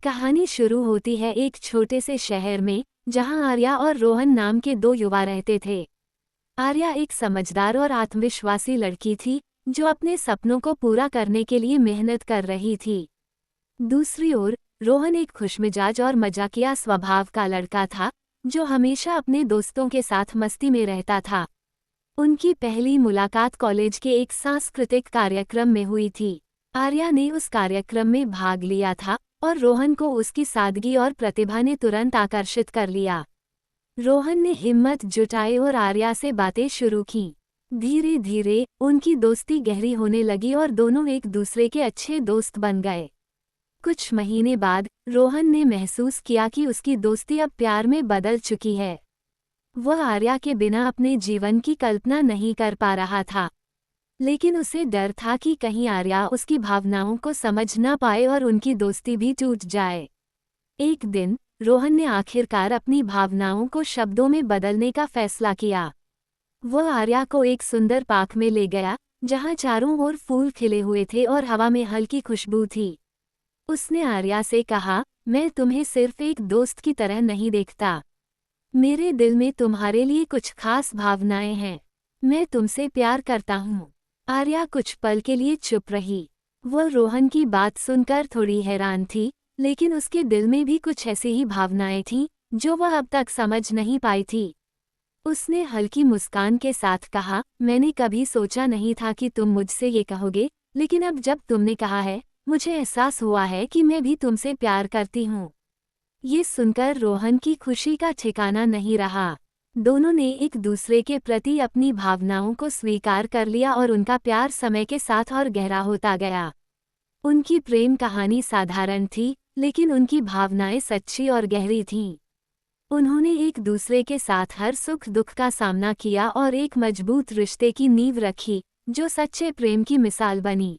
कहानी शुरू होती है एक छोटे से शहर में, जहां आर्या और रोहन नाम के दो युवा रहते थे। आर्या एक समझदार और आत्मविश्वासी लड़की थी, जो अपने सपनों को पूरा करने के लिए मेहनत कर रही थी। दूसरी ओर, रोहन एक खुशमिजाज और मजाकिया स्वभाव का लड़का था, जो हमेशा अपने दोस्तों के साथ मस्ती में रहता था। उनकी पहली मुलाकात कॉलेज के एक सांस्कृतिक कार्यक्रम में हुई थी। आर्या ने उस कार्यक्रम में भाग लिया था और रोहन को उसकी सादगी और प्रतिभा ने तुरंत आकर्षित कर लिया। रोहन ने हिम्मत जुटाई और आर्या से बातें शुरू की। धीरे धीरे उनकी दोस्ती गहरी होने लगी और दोनों एक दूसरे के अच्छे दोस्त बन गए। कुछ महीने बाद रोहन ने महसूस किया कि उसकी दोस्ती अब प्यार में बदल चुकी है। वह आर्या के बिना अपने जीवन की कल्पना नहीं कर पा रहा था, लेकिन उसे डर था कि कहीं आर्या उसकी भावनाओं को समझ न पाए और उनकी दोस्ती भी टूट जाए। एक दिन रोहन ने आखिरकार अपनी भावनाओं को शब्दों में बदलने का फैसला किया। वह आर्या को एक सुंदर पार्क में ले गया, जहां चारों ओर फूल खिले हुए थे और हवा में हल्की खुशबू थी। उसने आर्या से कहा, मैं तुम्हें सिर्फ एक दोस्त की तरह नहीं देखता। मेरे दिल में तुम्हारे लिए कुछ खास भावनाएं हैं। मैं तुमसे प्यार करता हूँ। आर्या कुछ पल के लिए चुप रही। वह रोहन की बात सुनकर थोड़ी हैरान थी, लेकिन उसके दिल में भी कुछ ऐसी ही भावनाएं थीं, जो वह अब तक समझ नहीं पाई थी। उसने हल्की मुस्कान के साथ कहा, मैंने कभी सोचा नहीं था कि तुम मुझसे ये कहोगे, लेकिन अब जब तुमने कहा है, मुझे एहसास हुआ है कि मैं भी तुमसे प्यार करती हूँ। ये सुनकर रोहन की खुशी का ठिकाना नहीं रहा। दोनों ने एक दूसरे के प्रति अपनी भावनाओं को स्वीकार कर लिया और उनका प्यार समय के साथ और गहरा होता गया। उनकी प्रेम कहानी साधारण थी, लेकिन उनकी भावनाएं सच्ची और गहरी थीं। उन्होंने एक दूसरे के साथ हर सुख दुख का सामना किया और एक मजबूत रिश्ते की नींव रखी, जो सच्चे प्रेम की मिसाल बनी।